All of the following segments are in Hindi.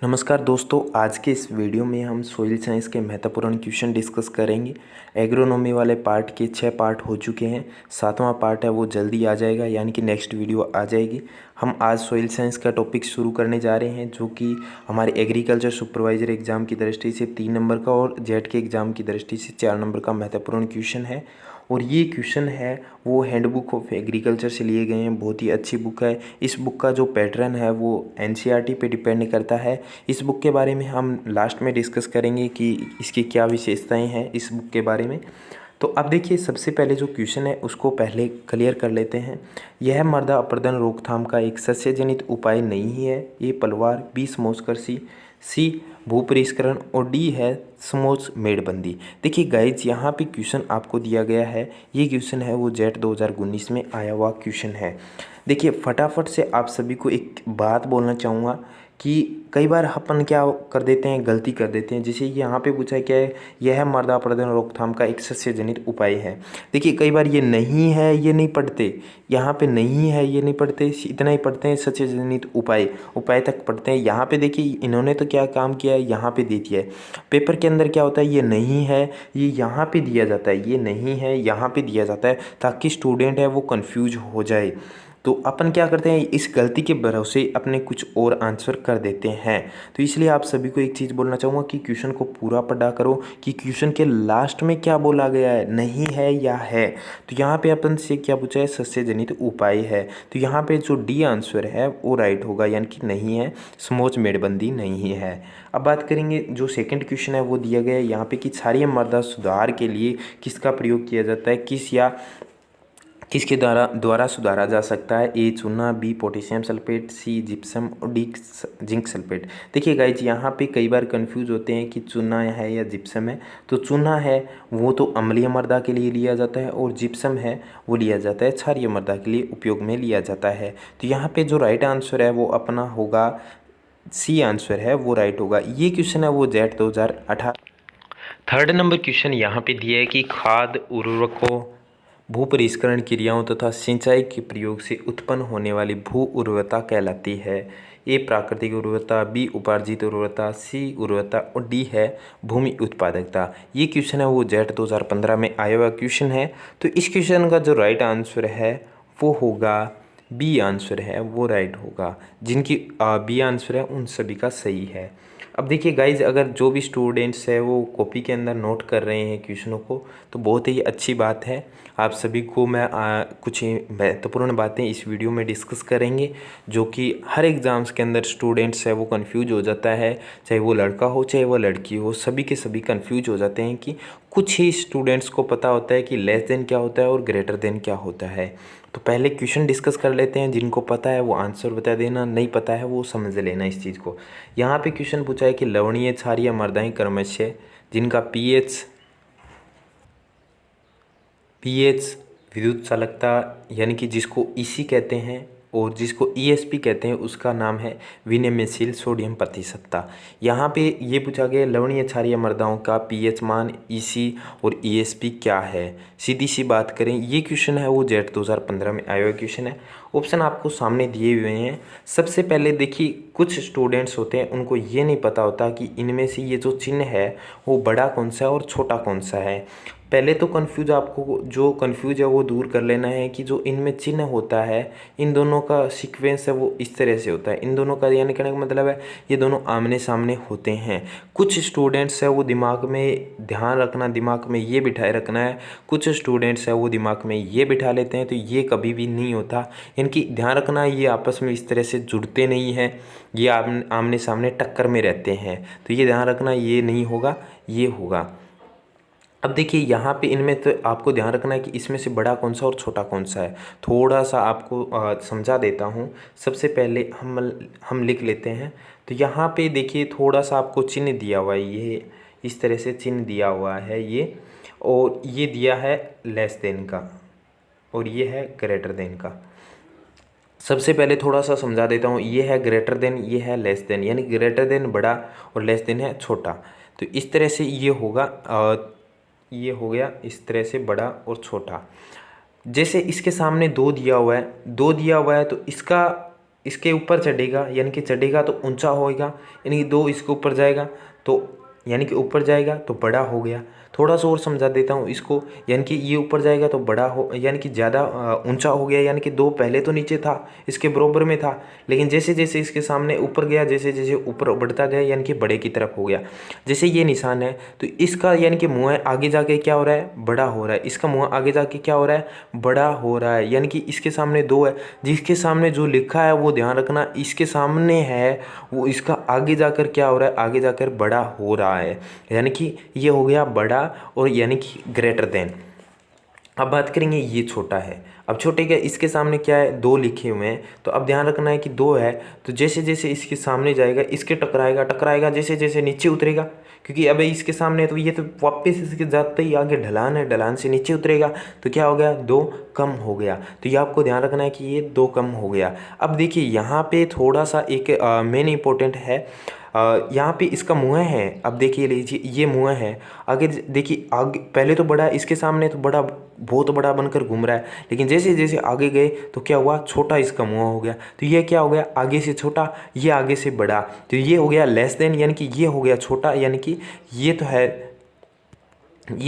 नमस्कार दोस्तों, आज के इस वीडियो में हम सॉइल साइंस के महत्वपूर्ण क्वेश्चन डिस्कस करेंगे। एग्रोनॉमी वाले पार्ट के 6 पार्ट हो चुके हैं। 7वां पार्ट है वो जल्दी आ जाएगा, यानी कि नेक्स्ट वीडियो आ जाएगी। हम आज सॉइल साइंस का टॉपिक शुरू करने जा रहे हैं, जो कि हमारे एग्रीकल्चर सुपरवाइजर एग्ज़ाम की दृष्टि से 3 नंबर का और जेट के एग्ज़ाम की दृष्टि से 4 नंबर का महत्वपूर्ण क्वेश्चन है। और ये क्वेश्चन है वो हैंडबुक ऑफ एग्रीकल्चर से लिए गए हैं। बहुत ही अच्छी बुक है। इस बुक का जो पैटर्न है वो एनसीईआरटी पे डिपेंड करता है। इस बुक के बारे में हम लास्ट में डिस्कस करेंगे कि इसकी क्या विशेषताएं हैं इस बुक के बारे में। तो अब देखिए, सबसे पहले जो क्वेश्चन है उसको पहले क्लियर कर लेते हैं। यह मृदा अपरदन रोकथाम का एक सस्य जनित उपाय नहीं है। ए पलवार, बी समोच कृषि, सी भूपरिष्करण और डी है समोच मेड़बंदी। देखिए गाइज, यहाँ पे क्वेश्चन आपको दिया गया है। ये क्वेश्चन है वो जेट 2019 में आया हुआ क्वेश्चन है। देखिए फटाफट से आप सभी को एक बात बोलना चाहूँगा कि कई बार अपन क्या कर देते हैं, गलती कर देते हैं। जैसे यहाँ पे पूछा है क्या है, यह मृदा अपरदन रोकथाम का एक सस्य जनित उपाय है। देखिए कई बार ये नहीं है, ये नहीं पढ़ते। यहाँ पे नहीं है, ये नहीं पढ़ते, इतना ही पढ़ते हैं सस्य जनित उपाय, उपाय तक पढ़ते हैं। यहाँ पे देखिए इन्होंने तो क्या काम किया है, यहाँ पे दे दिया है। पेपर के अंदर क्या होता है, ये नहीं है, ये यहाँ पे दिया जाता है, ये नहीं है, यहाँ पे दिया जाता है, ताकि स्टूडेंट है वो कन्फ्यूज हो जाए। तो अपन क्या करते हैं, इस गलती के भरोसे अपने कुछ और आंसर कर देते हैं। तो इसलिए आप सभी को एक चीज़ बोलना चाहूँगा कि क्वेश्चन को पूरा पढ़ा करो कि क्वेश्चन के लास्ट में क्या बोला गया है, नहीं है या है। तो यहाँ पे अपन से क्या पूछा है, सस्य जनित उपाय है। तो यहाँ पे जो डी आंसर है वो राइट होगा, यानी कि नहीं है, समोच मेड़बंदी नहीं है। अब बात करेंगे जो सेकंड क्वेश्चन है वो दिया गया है यहाँ पे कि क्षारीय मृदा सुधार के लिए किसका प्रयोग किया जाता है, किस या किसके द्वारा सुधारा जा सकता है। ए चूना, बी पोटेशियम सल्फेट, सी जिप्सम और डी जिंक सल्फेट। देखिए गाइज, यहाँ पे कई बार कंफ्यूज होते हैं कि चूना है या जिप्सम है। तो चूना है वो तो अम्लीय मृदा के लिए लिया जाता है, और जिप्सम है वो लिया जाता है क्षारीय मृदा के लिए उपयोग में लिया जाता है। तो यहाँ पे जो राइट आंसर है वो अपना होगा सी आंसर है वो राइट होगा। ये क्वेश्चन है वो जेट 2018। थर्ड नंबर क्वेश्चन यहाँ पे दिया है कि खाद उर्वरकों, भू परिष्करण क्रियाओं तथा सिंचाई के प्रयोग से उत्पन्न होने वाली भू उर्वरता कहलाती है। ए प्राकृतिक उर्वरता, बी उपार्जित उर्वरता, सी उर्वरता और डी है भूमि उत्पादकता। ये क्वेश्चन है वो जेट 2015 में आया हुआ क्वेश्चन है। तो इस क्वेश्चन का जो राइट आंसर है वो होगा बी आंसर है वो राइट होगा। जिनकी बी आंसर है उन सभी का सही है। अब देखिए गाइज, अगर जो भी स्टूडेंट्स है वो कॉपी के अंदर नोट कर रहे हैं क्वेश्चनों को, तो बहुत ही अच्छी बात है। आप सभी को मैं कुछ महत्वपूर्ण बातें इस वीडियो में डिस्कस करेंगे, जो कि हर एग्ज़ाम्स के अंदर स्टूडेंट्स है वो कंफ्यूज हो जाता है। चाहे वो लड़का हो चाहे वो लड़की हो, सभी के सभी कंफ्यूज हो जाते हैं कि कुछ ही स्टूडेंट्स को पता होता है कि लेस देन क्या होता है और ग्रेटर देन क्या होता है। तो पहले क्वेश्चन डिस्कस कर लेते हैं। जिनको पता है वो आंसर बता देना, नहीं पता है वो समझ लेना इस चीज़ को। यहाँ पे क्वेश्चन पूछा है कि लवणीय क्षारीय मृदाएं क्रमशः जिनका पीएच विद्युत चालकता यानी कि जिसको ईसी कहते हैं और जिसको ईएसपी कहते हैं, उसका नाम है विनिमयशील सोडियम प्रतिशतता। यहाँ पे ये पूछा गया लवणीय क्षारीय मृदाओं का पीएच मान, ईसी और ईएसपी क्या है। सीधी सी बात करें, ये क्वेश्चन है वो जेट 2015 में आया हुआ क्वेश्चन है। ऑप्शन आपको सामने दिए हुए हैं। सबसे पहले देखिए, कुछ स्टूडेंट्स होते हैं उनको ये नहीं पता होता कि इनमें से ये जो चिन्ह है वो बड़ा कौन सा है और छोटा कौन सा है। पहले तो जो कन्फ्यूज है वो दूर कर लेना है कि जो इनमें चिन्ह होता है, इन दोनों का सीक्वेंस है वो इस तरह से होता है। इन दोनों का यानी कहने का मतलब है ये दोनों आमने सामने होते हैं। कुछ स्टूडेंट्स है वो दिमाग में ध्यान रखना, दिमाग में ये बिठाए रखना है। कुछ स्टूडेंट्स है वो दिमाग में ये बिठा लेते हैं, तो ये कभी भी नहीं होता। इनकी ध्यान रखना, ये आपस में इस तरह से जुड़ते नहीं हैं, ये आमने सामने टक्कर में रहते हैं। तो ये ध्यान रखना, ये नहीं होगा, ये होगा। अब देखिए यहाँ पे इनमें तो आपको ध्यान रखना है कि इसमें से बड़ा कौन सा और छोटा कौन सा है। थोड़ा सा आपको समझा देता हूँ। सबसे पहले हम लिख लेते हैं। तो यहाँ पे देखिए थोड़ा सा आपको चिन्ह दिया हुआ है, ये इस तरह से चिन्ह दिया हुआ है ये, और ये दिया है लेस देन का और ये है ग्रेटर देन का। सबसे पहले थोड़ा सा समझा देता हूँ। ये है ग्रेटर देन, ये है लेस देन, यानी ग्रेटर देन बड़ा और लेस देन है छोटा। तो इस तरह से ये होगा, ये हो गया इस तरह से बड़ा और छोटा। जैसे इसके सामने 2 दिया हुआ है, 2 दिया हुआ है तो इसका इसके ऊपर चढ़ेगा यानी कि चढ़ेगा तो ऊंचा होएगा, यानी कि 2 इसके ऊपर जाएगा तो यानी कि ऊपर जाएगा तो बड़ा हो गया। थोड़ा सा और समझा देता हूँ इसको, यानी कि ये ऊपर जाएगा तो बड़ा हो यानी कि ज़्यादा ऊंचा हो गया, यानी कि 2 पहले तो नीचे था, इसके बराबर में था, लेकिन जैसे जैसे इसके सामने ऊपर गया, जैसे जैसे ऊपर बढ़ता गया यानी कि बड़े की तरफ हो गया। जैसे ये निशान है तो इसका यानी कि मुँह आगे जाके क्या हो रहा है, बड़ा हो रहा है। इसका मुँह आगे जाके क्या हो रहा है, बड़ा हो रहा है। यानी कि इसके सामने 2 है, जिसके सामने जो लिखा है वो ध्यान रखना, इसके सामने है वो इसका आगे जाकर क्या हो रहा है, आगे जाकर बड़ा हो रहा है, यानी कि ये हो गया बड़ा और यानी कि ग्रेटर देन। अब बात करेंगे ये छोटा है। अब छोटे का इसके सामने क्या है, 2 लिखे हुए हैं, तो अब ध्यान रखना है कि 2 है तो जैसे जैसे इसके सामने जाएगा इसके टकराएगा टकराएगा, जैसे जैसे नीचे उतरेगा, क्योंकि अब इसके सामने तो ये तो वापस इसके जाते ही आगे ढलान है, ढलान से नीचे उतरेगा तो क्या हो गया, 2 कम हो गया। तो ये आपको ध्यान रखना है कि ये 2 कम हो गया। अब देखिए यहाँ पे थोड़ा सा एक मेन इंपॉर्टेंट है, यहाँ पे इसका मुँह है। अब देखिए लीजिए ये मुँह है, आगे देखिए आगे पहले तो बड़ा इसके सामने तो बड़ा बहुत बड़ा बनकर घूम रहा है, लेकिन जैसे जैसे आगे गए तो क्या हुआ, छोटा इसका मुँह हो गया। तो ये क्या हो गया, आगे से छोटा, ये आगे से बड़ा, तो ये हो गया लेस देन, यानी कि ये हो गया छोटा, यानी कि ये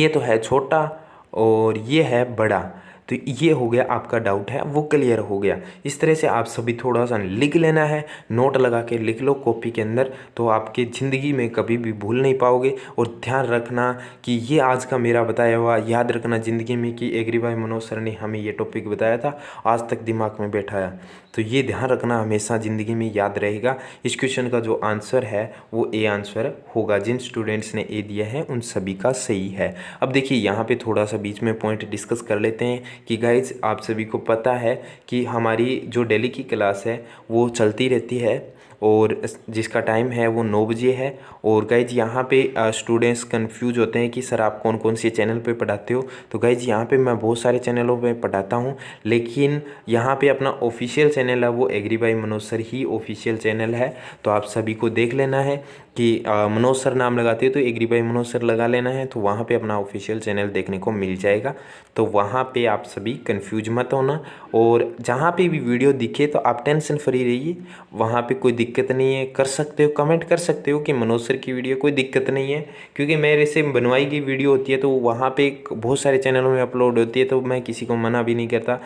तो है छोटा और ये है बड़ा। तो ये हो गया आपका डाउट है वो क्लियर हो गया। इस तरह से आप सभी थोड़ा सा लिख लेना है, नोट लगा के लिख लो कॉपी के अंदर, तो आपकी ज़िंदगी में कभी भी भूल नहीं पाओगे। और ध्यान रखना कि ये आज का मेरा बताया हुआ याद रखना ज़िंदगी में कि एग्री भाई मनोज सर ने हमें ये टॉपिक बताया था, आज तक दिमाग में बैठा है, तो ये ध्यान रखना हमेशा ज़िंदगी में याद रहेगा। इस क्वेश्चन का जो आंसर है वो ए आंसर होगा, जिन स्टूडेंट्स ने ए दिया है उन सभी का सही है। अब देखिए यहाँ पे थोड़ा सा बीच में पॉइंट डिस्कस कर लेते हैं कि गाइज आप सभी को पता है कि हमारी जो डेली की क्लास है वो चलती रहती है और जिसका टाइम है वो 9 बजे है। और गाइज यहाँ पे स्टूडेंट्स कंफ्यूज होते हैं कि सर आप कौन कौन से चैनल पे पढ़ाते हो, तो गाइज यहाँ पे मैं बहुत सारे चैनलों पे पढ़ाता हूँ, लेकिन यहाँ पे अपना ऑफिशियल चैनल है वो एग्री बाय मनोज सर ही ऑफिशियल चैनल है। तो आप सभी को देख लेना है कि मनोज सर नाम लगाते हो तो एग्री बाय मनोज सर लगा लेना है, तो वहाँ पे अपना ऑफिशियल चैनल देखने को मिल जाएगा। तो वहाँ पे आप सभी कंफ्यूज मत होना, और जहाँ पे भी वीडियो दिखे तो आप टेंशन फ्री रहिए, वहाँ पे कोई दिक्कत नहीं है, कर सकते हो कमेंट कर सकते हो कि मनोज सर की वीडियो कोई दिक्कत नहीं है, क्योंकि मेरे से बनवाई गई वीडियो होती है तो वहाँ पे बहुत सारे चैनलों में अपलोड होती है, तो मैं किसी को मना भी नहीं करता,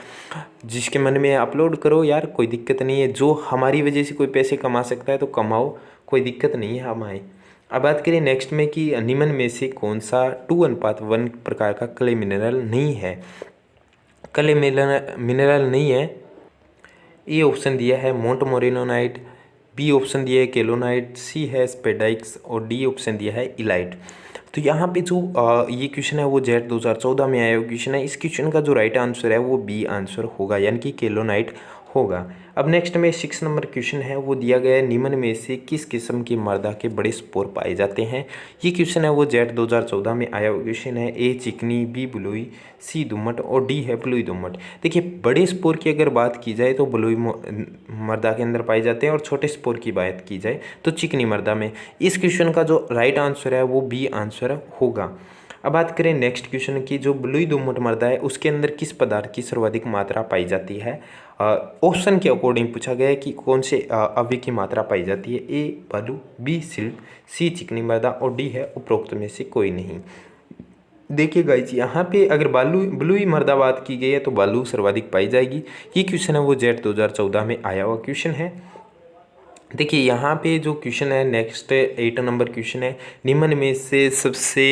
जिसके मन में अपलोड करो यार, कोई दिक्कत नहीं है। जो हमारी वजह से कोई पैसे कमा सकता है तो कमाओ, कोई दिक्कत नहीं है हमारी। अब बात करें नेक्स्ट में कि निम्न में से कौन सा 2:1 प्रकार का क्ले मिनरल नहीं है। क्ले मिनरल नहीं है, ए ऑप्शन दिया है मोंटमोरेलोनाइट, बी ऑप्शन दिया है केलोनाइट, सी है स्पेडाइक्स और डी ऑप्शन दिया है इलाइट। तो यहाँ पे जो ये क्वेश्चन है वो जेट 2014 में आया हुआ क्वेश्चन है। इस क्वेश्चन का जो राइट आंसर है वो बी आंसर होगा, यानी कि केलोनाइट होगा। अब नेक्स्ट में 6 नंबर क्वेश्चन है, वो दिया गया है निम्न में से किस किस्म की मर्दा के बड़े स्पोर पाए जाते हैं। ये क्वेश्चन है वो जेट 2014 में आया हुआ क्वेश्चन है। ए चिकनी, बी बलुई, सी दोमट और डी है बलुई दोमट। देखिए बड़े स्पोर की अगर बात की जाए तो बलुई मर्दा के अंदर पाए जाते हैं, और छोटे स्पोर की बात की जाए तो चिकनी मर्दा में। इस क्वेश्चन का जो राइट आंसर है वो बी आंसर होगा। अब बात करें नेक्स्ट क्वेश्चन की, जो बलुई दोमट मृदा है उसके अंदर किस पदार्थ की सर्वाधिक मात्रा पाई जाती है। ऑप्शन के अकॉर्डिंग पूछा गया है कि कौन से अवयव की मात्रा पाई जाती है। ए बालू, बी सिल्ट, सी चिकनी मृदा और डी है उपरोक्त में से कोई नहीं। देखिए गाइज यहाँ पे अगर बलुई मृदा बात की गई है तो बालू सर्वाधिक पाई जाएगी। ये क्वेश्चन है वो जेट 2014 में आया हुआ क्वेश्चन है। देखिए यहाँ पे जो क्वेश्चन है नेक्स्ट 8 नंबर क्वेश्चन है, निम्न में से सबसे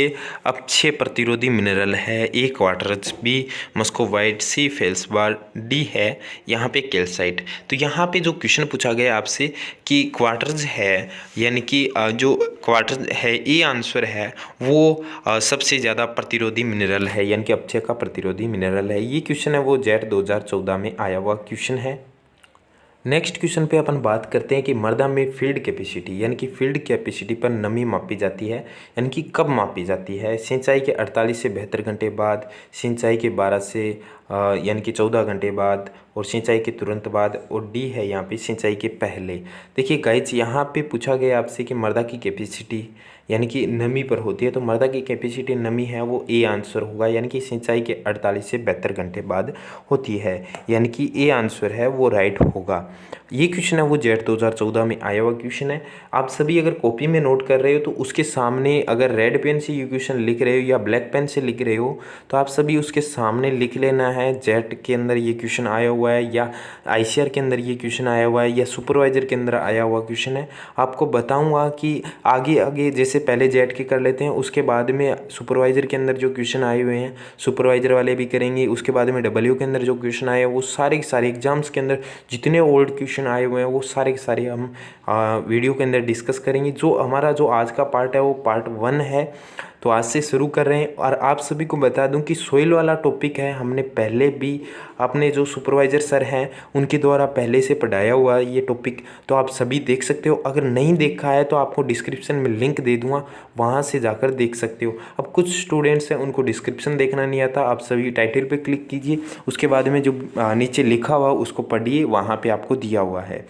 अच्छे प्रतिरोधी मिनरल है। ए क्वार्टज, बी मस्कोवाइट, सी फेल्सबार, डी है यहाँ पे कैल्साइट। तो यहाँ पे जो क्वेश्चन पूछा गया आपसे कि क्वार्टज है, यानी कि जो क्वार्टज है ए आंसर है वो सबसे ज़्यादा प्रतिरोधी मिनरल है, यानी कि अच्छे का प्रतिरोधी मिनरल है। ये क्वेश्चन है वो जेट 2014 में आया हुआ क्वेश्चन है। नेक्स्ट क्वेश्चन पे अपन बात करते हैं कि मृदा में फील्ड कैपेसिटी, यानी कि फील्ड कैपेसिटी पर नमी मापी जाती है, यानी कि कब मापी जाती है। सिंचाई के 48 से 72 घंटे बाद, सिंचाई के 12 से यानी कि 14 घंटे बाद, और सिंचाई के तुरंत बाद, और डी है यहाँ पे सिंचाई के पहले। देखिए गाइज यहाँ पे पूछा गया आपसे कि मृदा की कैपेसिटी यानी कि नमी पर होती है, तो मृदा की कैपेसिटी नमी है वो ए आंसर होगा, यानी कि सिंचाई के 48 से 72 घंटे बाद होती है, यानी कि ए आंसर है वो राइट होगा। ये क्वेश्चन है वो जेट 2014 में आया हुआ क्वेश्चन है। आप सभी अगर कॉपी में नोट कर रहे हो तो उसके सामने अगर रेड पेन से ये क्वेश्चन लिख रहे हो या ब्लैक पेन से लिख रहे हो तो आप सभी उसके सामने लिख लेना है जेट के अंदर ये क्वेश्चन आया हुआ है या आईसीआर के अंदर ये क्वेश्चन आया हुआ है या सुपरवाइजर के अंदर आया हुआ क्वेश्चन है। आपको बताऊँगा कि आगे आगे जैसे पहले जेट के कर लेते हैं, उसके बाद में सुपरवाइजर के अंदर जो क्वेश्चन आए हुए हैं सुपरवाइजर वाले भी करेंगे, उसके बाद में डब्ल्यू के अंदर जो क्वेश्चन आए हैं वो सारे के सारे एग्जाम्स के अंदर जितने ओल्ड क्वेश्चन आए हुए हैं वो सारे के सारे हम वीडियो के अंदर डिस्कस करेंगे। जो हमारा जो आज का पार्ट है वो पार्ट 1 है, तो आज से शुरू कर रहे हैं। और आप सभी को बता दूं कि सोइल वाला टॉपिक है, हमने पहले भी अपने जो सुपरवाइजर सर हैं उनके द्वारा पहले से पढ़ाया हुआ है ये टॉपिक, तो आप सभी देख सकते हो। अगर नहीं देखा है तो आपको डिस्क्रिप्शन में लिंक दे दूंगा, वहाँ से जाकर देख सकते हो। अब कुछ स्टूडेंट्स हैं उनको डिस्क्रिप्शन देखना नहीं आता, आप सभी टाइटल पे क्लिक कीजिए, उसके बाद में जो नीचे लिखा हुआ उसको पढ़िए, वहाँ पे आपको दिया हुआ है।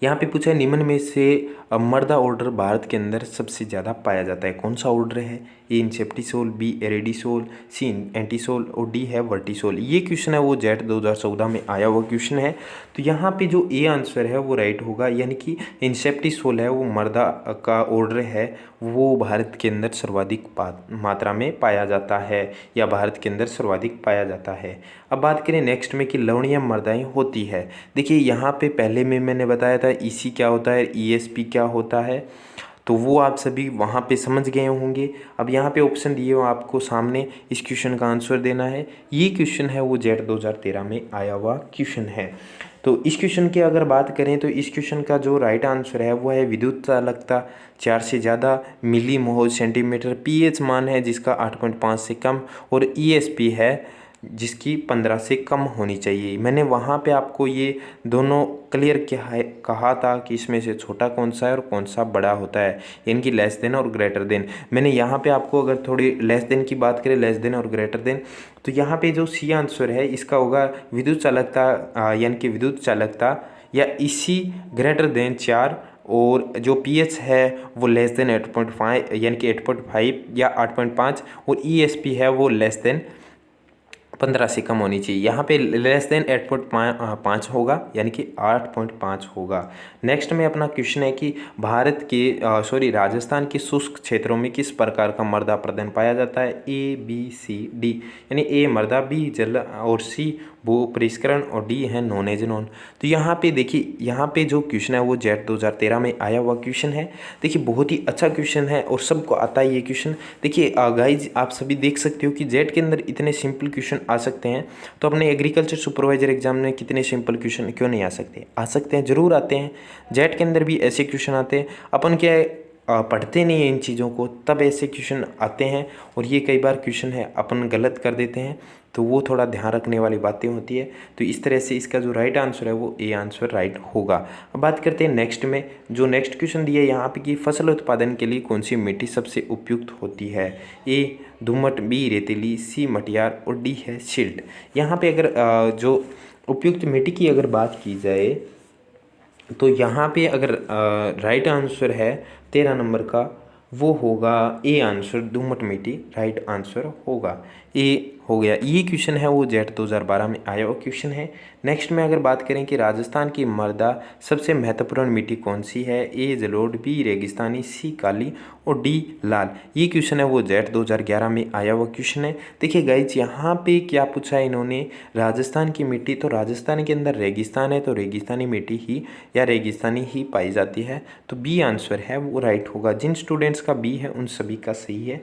यहाँ पे पूछा है निम्न में से मर्दा ऑर्डर भारत के अंदर सबसे ज़्यादा पाया जाता है, कौन सा ऑर्डर है? ए इंसेप्टिसोल, बी एरेडिसोल, सी एंटीसोल और डी है वर्टिसोल। ये क्वेश्चन है वो जेट 2014 में आया हुआ क्वेश्चन है। तो यहाँ पे जो ए आंसर है वो राइट होगा, यानी कि इंसेप्टिसोल है वो मर्दा का ऑर्डर है, वो भारत के अंदर सर्वाधिक मात्रा में पाया जाता है या भारत के अंदर सर्वाधिक पाया जाता है। अब बात करें नेक्स्ट में कि लवणीय मर्दाएँ होती है। देखिए यहाँ पे पहले में मैंने बताया था ईसी क्या होता है, ईएसपी क्या होता है, तो वो आप सभी वहाँ पे समझ गए होंगे। अब यहाँ पे ऑप्शन दिए हो आपको सामने, इस क्वेश्चन का आंसर देना है। ये क्वेश्चन है वो जेट 2013 में आया हुआ क्वेश्चन है। तो इस क्वेश्चन की अगर बात करें तो इस क्वेश्चन का जो राइट आंसर है वो है विद्युत चालकता 4 से ज़्यादा मिली मोल सेंटीमीटर, पीएच मान है जिसका 8.5 से कम और ईएसपी है जिसकी 15 से कम होनी चाहिए। मैंने वहाँ पे आपको ये दोनों क्लियर कहा था कि इसमें से छोटा कौन सा है और कौन सा बड़ा होता है, यानी कि लेस देन और ग्रेटर देन। मैंने यहाँ पे आपको अगर थोड़ी लेस देन की बात करें, लेस देन और ग्रेटर देन, तो यहाँ पे जो सी आंसर है इसका होगा विद्युत चालकता, यानी कि विद्युत चालकता या इसी ग्रेटर देन 4, और जो पीएच है वो लेस देन 8.5 यानी कि 8.5 या 8.5, और ईएसपी है वो लेस देन 15 से कम होनी चाहिए। यहाँ पे लेस देन 8.5 होगा, यानी कि 8.5 होगा। नेक्स्ट में अपना क्वेश्चन है कि भारत के राजस्थान के शुष्क क्षेत्रों में किस प्रकार का मृदा प्रदान पाया जाता है? ए बी सी डी, यानी ए मृदा, बी जल और सी भू परिष्करण और डी है नॉन एज नॉन। तो यहाँ पे देखिए, यहाँ पे जो क्वेश्चन है वो जेट 2013 में आया हुआ क्वेश्चन है। देखिए बहुत ही अच्छा क्वेश्चन है और सबको आता है ये क्वेश्चन। देखिए गाइज आप सभी देख सकते हो कि जेट के अंदर इतने सिंपल क्वेश्चन आ सकते हैं, तो अपने एग्रीकल्चर सुपरवाइजर एग्जाम में कितने सिंपल क्वेश्चन क्यों नहीं आ सकते? आ सकते हैं, जरूर आते हैं। जेट के अंदर भी ऐसे क्वेश्चन आते हैं, अपन क्या है पढ़ते नहीं हैं इन चीज़ों को, तब ऐसे क्वेश्चन आते हैं। और ये कई बार क्वेश्चन है अपन गलत कर देते हैं, तो वो थोड़ा ध्यान रखने वाली बातें होती है। तो इस तरह से इसका जो राइट आंसर है वो ए आंसर राइट होगा। अब बात करते हैं नेक्स्ट में, जो नेक्स्ट क्वेश्चन दिया है यहाँ पे कि फसल उत्पादन के लिए कौन सी मिट्टी सबसे उपयुक्त होती है? ए दोमट, बी रेतीली, सी मटियार और डी है सिल्ट। यहाँ पे अगर जो उपयुक्त मिट्टी की अगर बात की जाए तो यहाँ पे अगर राइट आंसर है 13 नंबर का, वो होगा ए आंसर, दोमट मिट्टी राइट आंसर होगा, ए हो गया। ये क्वेश्चन है वो जेट 2012 में आया हुआ क्वेश्चन है। नेक्स्ट में अगर बात करें कि राजस्थान की मृदा सबसे महत्वपूर्ण मिट्टी कौन सी है? ए जलोढ़, बी रेगिस्तानी, सी काली और डी लाल। ये क्वेश्चन है वो जेट 2011 में आया हुआ क्वेश्चन है। देखिए गाइज यहाँ पे क्या पूछा है इन्होंने, राजस्थान की मिट्टी, तो राजस्थान के अंदर रेगिस्तान है तो रेगिस्तानी मिट्टी ही या रेगिस्तानी ही पाई जाती है, तो बी आंसर है वो राइट होगा। जिन स्टूडेंट्स का बी है उन सभी का सही है।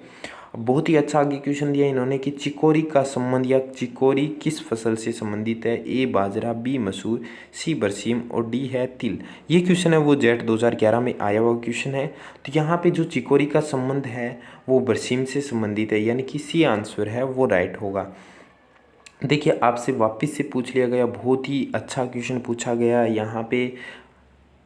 बहुत ही अच्छा आगे क्वेश्चन दिया इन्होंने कि चिकोरी का संबंध या चिकोरी किस फसल से संबंधित है? ए बाजरा, बी मसूर, सी बरसीम और डी है तिल। ये क्वेश्चन है वो जेट 2011 में आया हुआ क्वेश्चन है। तो यहाँ पे जो चिकोरी का संबंध है वो बरसीम से संबंधित है, यानी कि सी आंसर है वो राइट होगा। देखिए आपसे वापस से पूछ लिया गया, बहुत ही अच्छा क्वेश्चन पूछा गया। यहाँ पे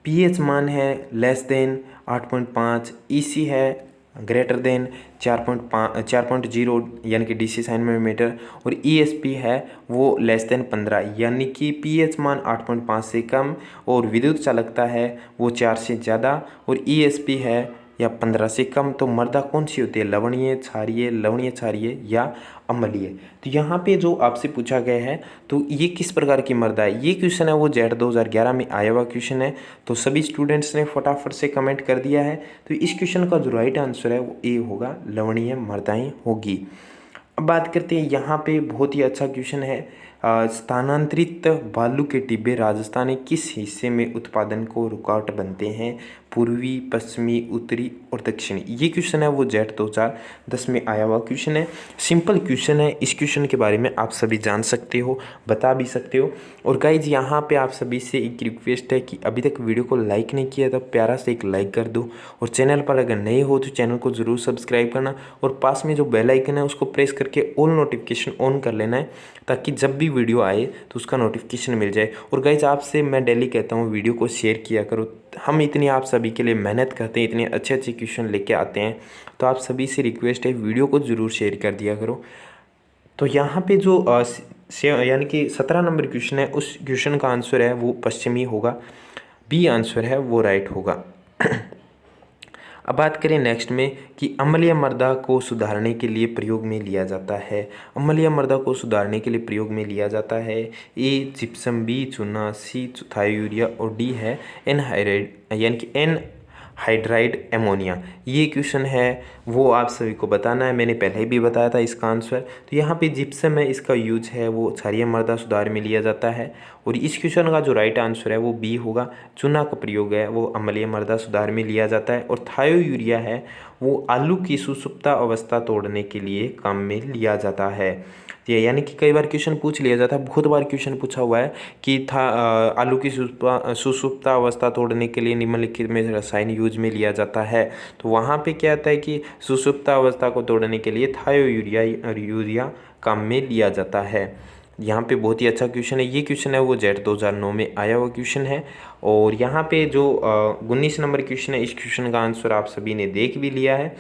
पीएच मान है लेस देन 8.5, ईसी है ग्रेटर देन 4.0 यानी कि DC सेंटीमीटर, और ESP है वो लेस देन 15, यानी कि पीएच मान 8.5 से कम, और विद्युत चालकता है वो 4 से ज़्यादा, और ESP है या 15 से कम, तो मृदा कौन सी होती है, लवणीय, क्षारीय, लवणीय क्षारीय या अम्लीय। तो यहाँ पे जो आपसे पूछा गया है तो ये किस प्रकार की मृदा है, ये क्वेश्चन है वो जेट 2011 में आया हुआ क्वेश्चन है। तो सभी स्टूडेंट्स ने फटाफट से कमेंट कर दिया है। तो इस क्वेश्चन का जो राइट आंसर है वो ए होगा, लवणीय मृदाएं होगी। अब बात करते हैं, यहाँ पे बहुत ही अच्छा क्वेश्चन है, स्थानांतरित बालू के टिब्बे राजस्थान के किस हिस्से में उत्पादन को रुकावट बनते हैं, पूर्वी, पश्चिमी, उत्तरी और दक्षिणी। ये क्वेश्चन है वो जेट 2010 में आया हुआ क्वेश्चन है। सिंपल क्वेश्चन है, इस क्वेश्चन के बारे में आप सभी जान सकते हो, बता भी सकते हो। और गाइज यहाँ पे आप सभी से एक रिक्वेस्ट है कि अभी तक वीडियो को लाइक नहीं किया तो प्यारा से एक लाइक कर दो, और चैनल पर अगर नए हो तो चैनल को ज़रूर सब्सक्राइब करना, और पास में जो बेल आइकन है उसको प्रेस करके ऑल नोटिफिकेशन ऑन कर लेना है, ताकि जब भी वीडियो आए तो उसका नोटिफिकेशन मिल जाए। और गाइज आपसे मैं डेली कहता हूँ वीडियो को शेयर किया करो, हम इतनी आप सभी के लिए मेहनत करते हैं, इतने अच्छे अच्छे क्वेश्चन लेके आते हैं, तो आप सभी से रिक्वेस्ट है वीडियो को ज़रूर शेयर कर दिया करो। तो यहाँ पे जो यानी कि 17 नंबर क्वेश्चन है, उस क्वेश्चन का आंसर है वो पश्चिमी होगा, बी आंसर है वो राइट होगा। अब बात करें नेक्स्ट में कि अम्लीय मृदा को सुधारने के लिए प्रयोग में लिया जाता है। अम्लीय मृदा को सुधारने के लिए प्रयोग में लिया जाता है, ए जिप्सम, बी चूना, सी थायोयूरिया और डी है एनहाइड्राइड यानी कि एनहाइड्राइड एमोनिया। ये क्वेश्चन है वो आप सभी को बताना है, मैंने पहले भी बताया था इसका आंसर। तो यहाँ पे जिप्सम है, इसका यूज है वो क्षारीय मृदा सुधार में लिया जाता है, और इस क्वेश्चन का जो राइट आंसर है वो बी होगा, चूना का प्रयोग है वो अम्लीय मृदा सुधार में लिया जाता है। और थायोयूरिया है वो आलू की सुसुप्ता अवस्था तोड़ने के लिए काम में लिया जाता है। यानी कि कई बार क्वेश्चन पूछ लिया जाता है, बहुत बार क्वेश्चन पूछा हुआ है कि आलू की सुसुप्ता अवस्था तोड़ने के लिए निम्नलिखित में रसायन यूज में लिया जाता है। तो वहाँ पे क्या आता है कि सुसुप्ता अवस्था को तोड़ने के लिए थायोयूरिया काम में लिया जाता है। यहाँ पे बहुत ही अच्छा क्वेश्चन है, ये क्वेश्चन है वो जेट 2009 में आया हुआ क्वेश्चन है। और यहाँ पे जो 19 नंबर क्वेश्चन है, इस क्वेश्चन का आंसर आप सभी ने देख भी लिया है।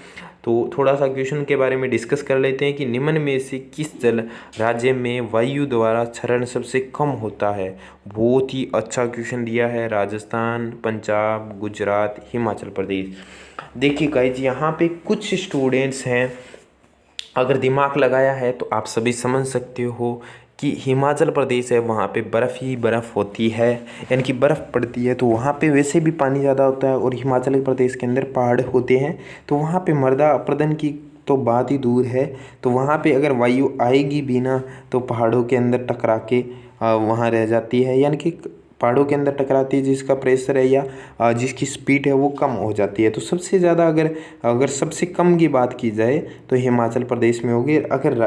तो थोड़ा सा क्वेश्चन के बारे में डिस्कस कर लेते हैं कि निम्न में से किस जल राज्य में वायु द्वारा क्षरण सबसे कम होता है। बहुत ही अच्छा क्वेश्चन दिया है, राजस्थान, पंजाब, गुजरात, हिमाचल प्रदेश। देखिए गाइज यहाँ पे कुछ स्टूडेंट्स हैं, अगर दिमाग लगाया है तो आप सभी समझ सकते हो कि हिमाचल प्रदेश है वहाँ पे बर्फ़ ही बर्फ़ होती है, यानी कि बर्फ़ पड़ती है, तो वहाँ पे वैसे भी पानी ज़्यादा होता है, और हिमाचल प्रदेश के अंदर पहाड़ होते हैं, तो वहाँ पे मृदा अपरदन की तो बात ही दूर है। तो वहाँ पे अगर वायु आएगी भी ना तो पहाड़ों के अंदर टकरा के वहाँ रह जाती है, यानी कि पहाड़ों के अंदर टकराती है, जिसका प्रेशर है या जिसकी स्पीड है वो कम हो जाती है। तो सबसे ज़्यादा अगर सबसे कम की बात की जाए तो हिमाचल प्रदेश में होगी। अगर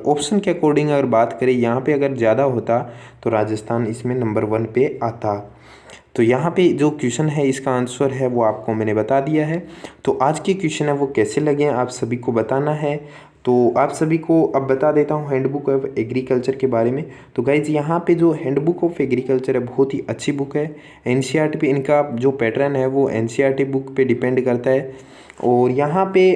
ऑप्शन के अकॉर्डिंग अगर बात करें, यहाँ पे अगर ज़्यादा होता तो राजस्थान इसमें नंबर 1 पे आता। तो यहाँ पे जो क्वेश्चन है इसका आंसर है वो आपको मैंने बता दिया है। तो आज के क्वेश्चन है वो कैसे लगे आप सभी को बताना है। तो आप सभी को अब बता देता हूँ हैंडबुक ऑफ एग्रीकल्चर के बारे में। तो गाइज यहाँ पे जो हैंडबुक ऑफ एग्रीकल्चर है बहुत ही अच्छी बुक है। एनसीईआरटी पे इनका जो पैटर्न है वो एनसीईआरटी बुक पे डिपेंड करता है। और यहाँ पे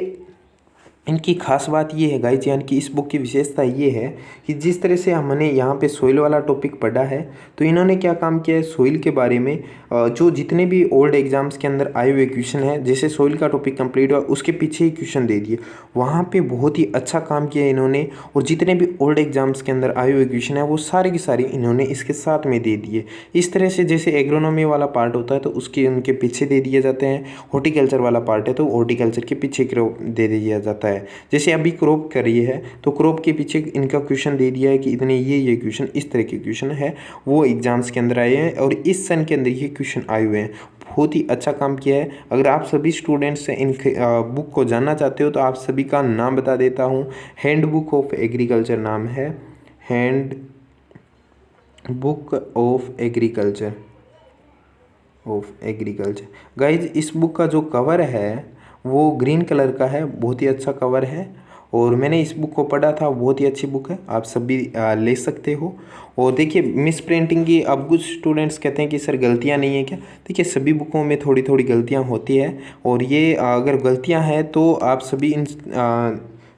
इनकी खास बात ये है गाइज, यानी कि इस बुक की विशेषता ये है कि जिस तरह से हमने यहाँ पे सोइल वाला टॉपिक पढ़ा है, तो इन्होंने क्या काम किया है सोइल के बारे में जो जितने भी ओल्ड एग्जाम्स के अंदर आए हुए क्वेश्चन है, जैसे सोइल का टॉपिक कंप्लीट हुआ उसके पीछे ही क्वेश्चन दे दिए, वहाँ पे बहुत ही अच्छा काम किया इन्होंने। और जितने भी ओल्ड एग्जाम्स के अंदर आए हुए क्वेश्चन है वो सारे के सारे इन्होंने इसके साथ में दे दिए। इस तरह से जैसे एग्रोनॉमी वाला पार्ट होता है तो उसके उनके पीछे दे दिए जाते हैं, हॉर्टिकल्चर वाला पार्ट है तो हॉर्टिकल्चर के पीछे दे दिया जाता है। जैसे अभी क्रॉप कर रही है तो क्रॉप के पीछे इनका क्वेश्चन दे दिया है कि इतने ये क्वेश्चन इस तरह के क्वेश्चन है वो एग्जाम्स के अंदर आए हैं, और इस सन के अंदर ये क्वेश्चन आए हुए हैं। बहुत ही अच्छा काम किया है। अगर आप सभी स्टूडेंट्स इन बुक को जानना चाहते हो तो आप सभी का नाम बता देता हूँ। हैंड बुक ऑफ एग्रीकल्चर नाम है, hand book of agriculture guys. इस बुक का जो कवर है वो ग्रीन कलर का है, बहुत ही अच्छा कवर है, और मैंने इस बुक को पढ़ा था, बहुत ही अच्छी बुक है, आप सभी ले सकते हो। और देखिए मिस प्रिंटिंग की अब कुछ स्टूडेंट्स कहते हैं कि सर गलतियां नहीं है क्या, देखिए सभी बुकों में थोड़ी थोड़ी गलतियां होती है, और ये अगर गलतियां हैं तो आप सभी इन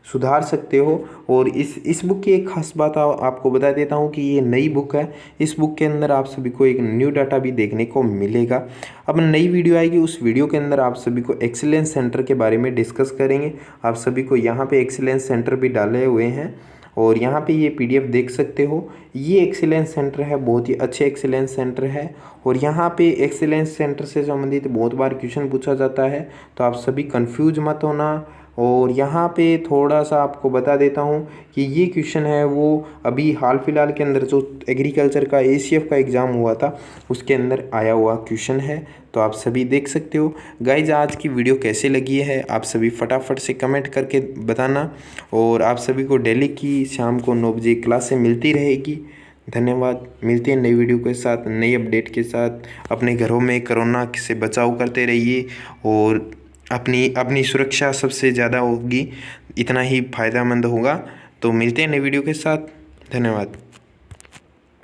सुधार सकते हो। और इस बुक की एक खास बात आपको बता देता हूँ कि ये नई बुक है। इस बुक के अंदर आप सभी को एक न्यू डाटा भी देखने को मिलेगा। अब नई वीडियो आएगी, उस वीडियो के अंदर आप सभी को एक्सीलेंस सेंटर के बारे में डिस्कस करेंगे। आप सभी को यहाँ पे एक्सीलेंस सेंटर भी डाले हुए हैं और यहाँ पे ये पीडीएफ देख सकते हो। ये एक्सीलेंस सेंटर है, बहुत ही अच्छे एक्सीलेंस सेंटर है। और यहाँ पे एक्सीलेंस सेंटर से संबंधित बहुत बार क्वेश्चन पूछा जाता है, तो आप सभी कंफ्यूज मत होना। और यहाँ पे थोड़ा सा आपको बता देता हूँ कि ये क्वेश्चन है वो अभी हाल फिलहाल के अंदर जो एग्रीकल्चर का एसीएफ का एग्ज़ाम हुआ था उसके अंदर आया हुआ क्वेश्चन है, तो आप सभी देख सकते हो। गाइज आज की वीडियो कैसे लगी है आप सभी फटाफट से कमेंट करके बताना। और आप सभी को डेली की शाम को 9 बजे क्लासें मिलती रहेगी। धन्यवाद। मिलते हैं नई वीडियो के साथ, नई अपडेट के साथ। अपने घरों में कोरोना से बचाव करते रहिए और अपनी सुरक्षा सबसे ज़्यादा होगी, इतना ही फ़ायदेमंद होगा। तो मिलते हैं नई वीडियो के साथ। धन्यवाद।